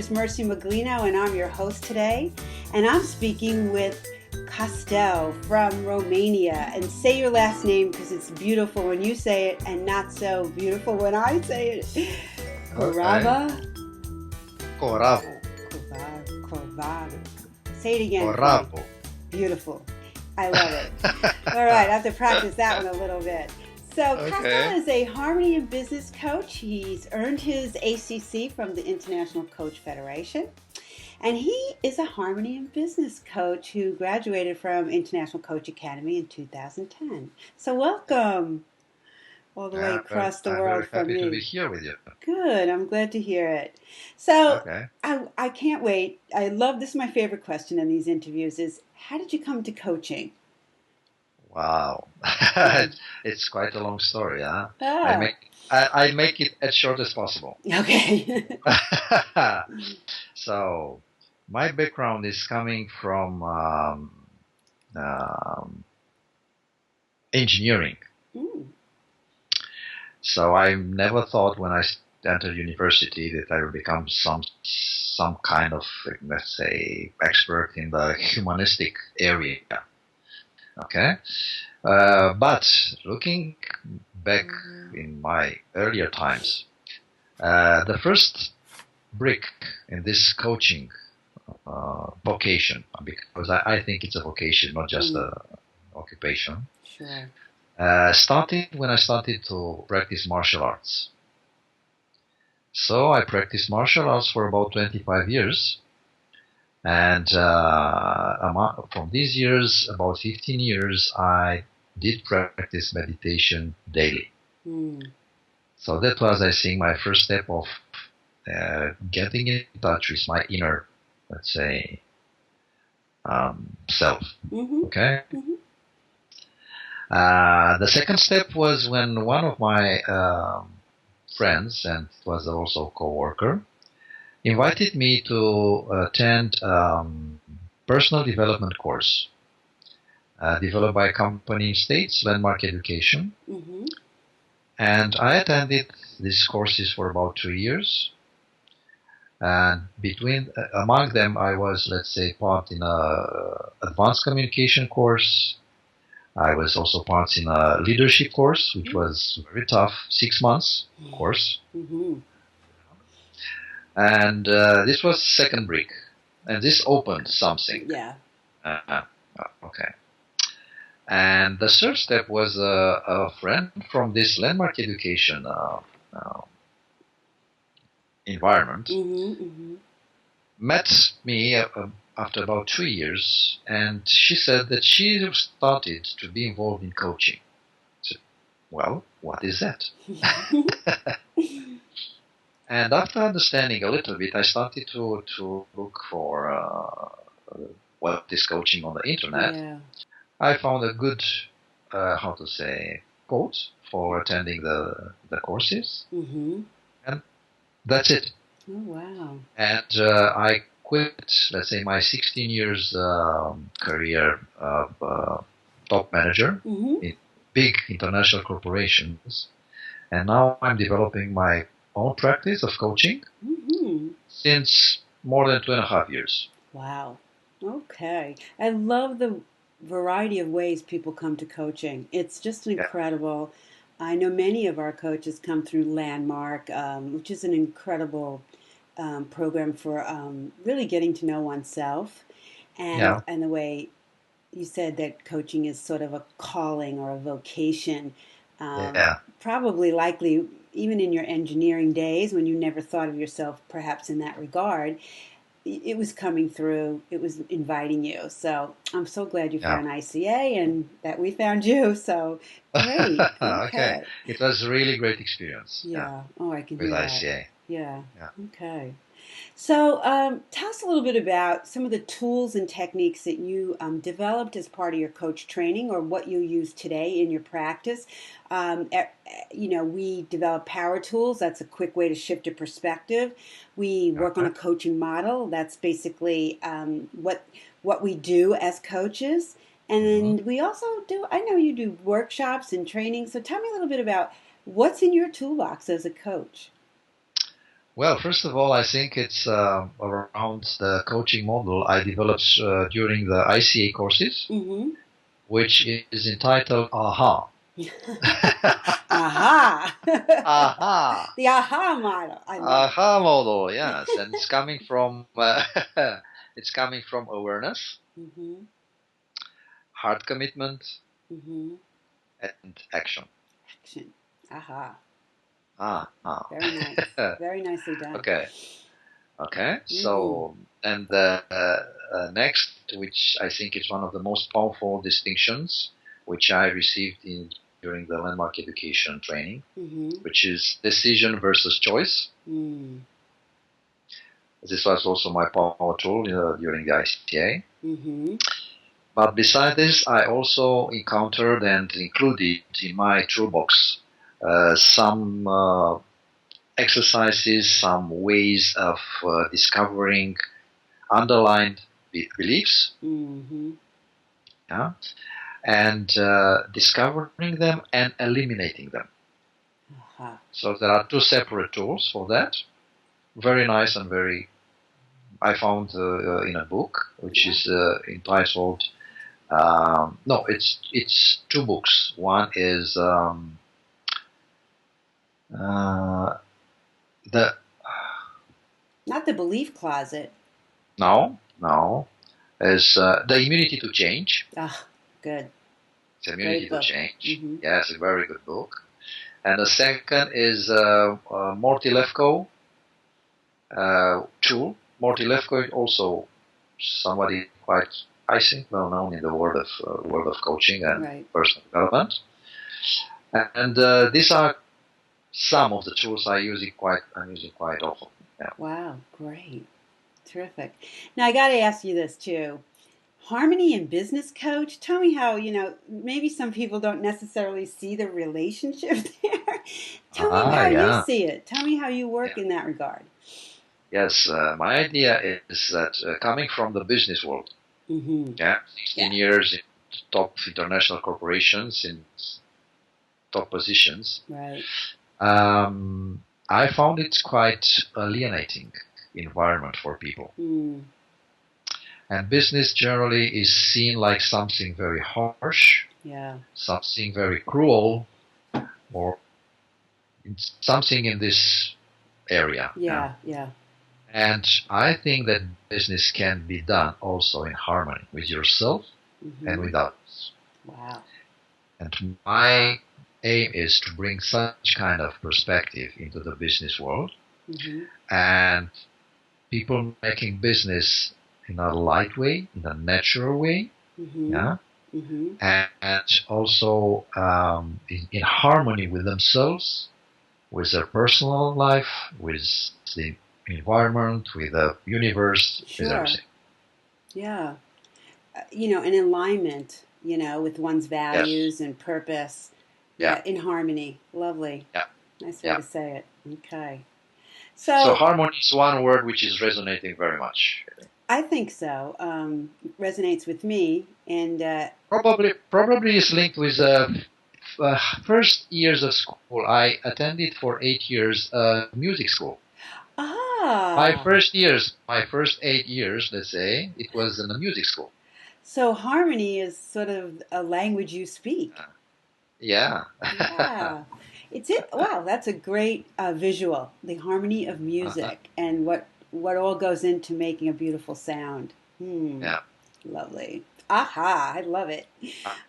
is Mercy Maglino, and I'm your host today. And I'm speaking with Costel from Romania. And say your last name because it's beautiful when you say it and not so beautiful when I say it. Okay. Corava? Coravu. Corvado. Say it again for me. Coravu. Beautiful. I love it. All right, I have to practice that one a little bit. So Costel Okay. is a harmony and business coach. He's earned his ACC from the International Coach Federation. And he is a harmony and business coach who graduated from International Coach Academy in 2010. So welcome all the way across the I'm world very from happy to be me. here with you. Good. I'm glad to hear it. So Okay. I can't wait. I love this. Is my favorite question in these interviews is how did you come to coaching? Wow. Yeah. It's quite a long story, huh? I Ah. make I make it as short as possible. Okay. So, my background is coming from um, engineering. Mm. So I never thought when I entered university that I would become some kind of, let's say, expert in the humanistic area. Okay, but looking back in my earlier times, the first brick in this coaching vocation, because I think it's a vocation, not just Mm. a occupation, Sure. started when I started to practice martial arts. So I practiced martial arts for about 25 years. And from these years, about 15 years, I did practice meditation daily. Mm. So that was, I think, my first step of getting in touch with my inner, let's say, self. Mm-hmm. Okay. Mm-hmm. The second step was when one of my friends, and was also a co-worker, invited me to attend personal development course developed by a company in States, Landmark Education. Mm-hmm. And I attended these courses for about 2 years. And among them, I was, let's say, part in a advanced communication course. I was also part in a leadership course, which was very tough, 6 months course. Mm-hmm. And this was second brick. And this opened something. Yeah. Okay. And the third step was a friend from this landmark education environment Mm-hmm. Mm-hmm. met me after about 2 years, and she said that she started to be involved in coaching. I said, well, what is that? And after understanding a little bit, I started to look for what is coaching on the internet. Yeah. I found a good, how to say, quote for attending the courses, Mm-hmm. and that's it. Oh wow. And I quit, let's say, my 16 years career of top manager Mm-hmm. in big international corporations, and now I'm developing my own practice of coaching Mm-hmm. since more than 2.5 years. Wow. Okay. I love the variety of ways people come to coaching. It's just Yeah, incredible. I know many of our coaches come through Landmark, which is an incredible program for really getting to know oneself, yeah, and the way you said that coaching is sort of a calling or a vocation. yeah, Probably likely even in your engineering days when you never thought of yourself perhaps in that regard, it was coming through, it was inviting you. So I'm so glad you yeah. found ICA and that we found you. So great. Okay, Okay. it was a really great experience. Yeah, Yeah. Oh, I can with hear that. ICA. Yeah. Yeah. Okay. So, tell us a little bit about some of the tools and techniques that you developed as part of your coach training, or what you use today in your practice. We develop power tools. That's a quick way to shift your perspective. We work on a Okay. coaching model. That's basically what we do as coaches. And Mhm. then we also do. I know you do workshops and training. So, tell me a little bit about what's in your toolbox as a coach. Well, first of all, I think it's around the coaching model I developed during the ICA courses, Mm-hmm. which is entitled AHA. Aha! AHA. The aha model. I love it. AHA model, yes, and it's coming from it's coming from awareness, Mm-hmm. hard commitment, Mm-hmm. and action. Action. Aha. Ah, ah. Very nice. Very nicely done. Okay, okay. Mm-hmm. So, and the next, which I think is one of the most powerful distinctions, which I received during the landmark education training, Mm-hmm. which is decision versus choice. Mm. This was also my power tool during the ICTA. Mm-hmm. But beside this, I also encountered and included in my toolbox some exercises, some ways of discovering underlined beliefs, Mm-hmm. yeah, and discovering them and eliminating them. Aha. So there are two separate tools for that. Very nice and very. I found in a book which Yeah. is entitled. No, it's two books. One is uh, the Not the belief closet. no is the immunity to change. Ah, good. It's immunity Great to book. change. Mm-hmm. Yes, a very good book. And the second is Morty Lefko tool. Morty Lefko also somebody quite, I think, well known in the world of coaching and Right. personal development. And these are some of the tools I'm using quite often. Yeah. Wow. Great. Terrific. Now I got to ask you this too. Harmony and business coach. Tell me how, maybe some people don't necessarily see the relationship there. Tell me Ah, how you yeah, see it. Tell me how you work yeah. in that regard. Yes, my idea is that coming from the business world, Mm-hmm. yeah, Yeah. 16 years in top international corporations in top positions, Right. I found it quite alienating environment for people. Mm. And business generally is seen like something very harsh, Yeah. something very cruel, or something in this area. Yeah? Yeah. Yeah. And I think that business can be done also in harmony with yourself and Mm-hmm. with others. Wow. And my aim is to bring such kind of perspective into the business world Mm-hmm. and people making business in a light way, in a natural way, Mm-hmm. yeah, Mm-hmm. and also in harmony with themselves, with their personal life, with the environment, with the universe, with Sure. everything. Yeah. In alignment, with one's Yes, values and purpose. yeah, Yeah, in harmony. Lovely. yeah, Nice way yeah. to say it. Okay. So So harmony is one word which is resonating very much. I think so. Resonates with me. And Probably is linked with first years of school. I attended for 8 years music school. ah, My first 8 years, let's say, it was in a music school. so harmony is sort of a language you speak. Uh, yeah. Yeah. It's it. Wow, that's a great visual. The harmony of music and what all goes into making a beautiful sound. Hmm. yeah. Lovely. Aha, I love it.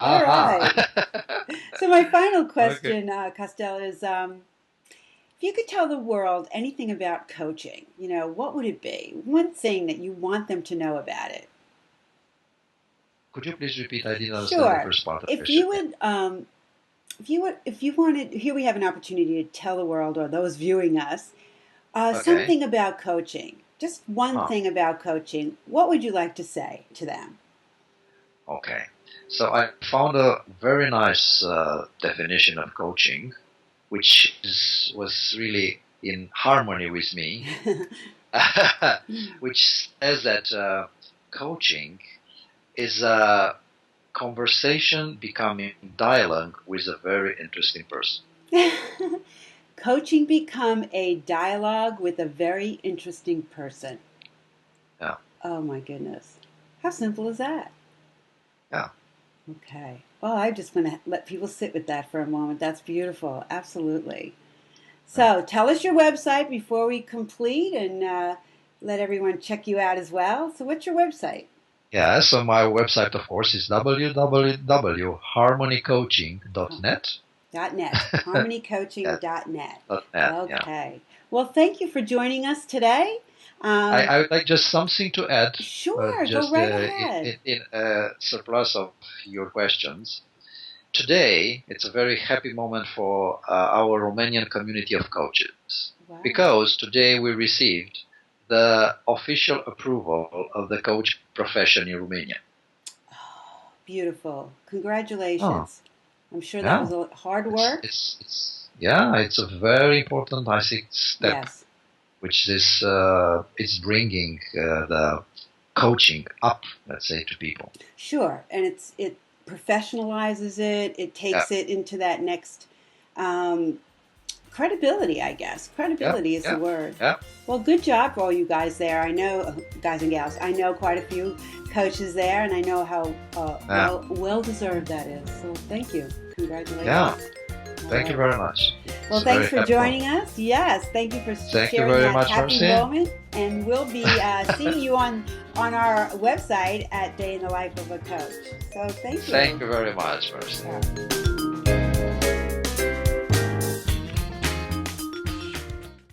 All Aha. right. So my final Okay. question, Costel, is if you could tell the world anything about coaching, what would it be? One thing that you want them to know about it. Could you please repeat? I didn't understand the Sure. first part of the If question. you would, if you wanted, here we have an opportunity to tell the world or those viewing us Okay. something about coaching. Just one Huh. thing about coaching. What would you like to say to them? Okay. So I found a very nice definition of coaching, which was really in harmony with me, which says that coaching is a conversation becoming dialogue with a very interesting person. Coaching become a dialogue with a very interesting person. Yeah. Oh my goodness. How simple is that? Yeah. Okay. Well, I just want to let people sit with that for a moment. That's beautiful. Absolutely. So tell us your website before we complete and let everyone check you out as well. So what's your website? Yeah, so my website, of course, is www.harmonycoaching.net. .net. Yeah, harmonycoaching.net. .net, yeah. Okay. Well, thank you for joining us today. I would like just something to add, Sure. Go just right ahead. in surplus of your questions. Today, it's a very happy moment for our Romanian community of coaches Wow. because today we received the official approval of the coach profession in Romania. Oh, beautiful. Congratulations. Oh, I'm sure that yeah. was a hard work. It's a very important, I think, step, Yes. which is it's bringing the coaching up, let's say, to people. Sure. And it professionalizes it. It Yeah, takes it into that next um, credibility, I guess. yeah, Credibility is the yeah, word. yeah. Well, good job for all you guys there. I know, guys and gals, I know quite a few coaches there, and I know how well deserved that is. So thank you. Congratulations. Yeah. All Thank you right. very much. Well, It's thanks very for joining us. Yes, thank you for Thank you sharing very that much, happy Marcy. moment. And we'll be seeing you on our website at Day in the Life of a Coach. So thank you. Thank you very much, Marcy. Yeah.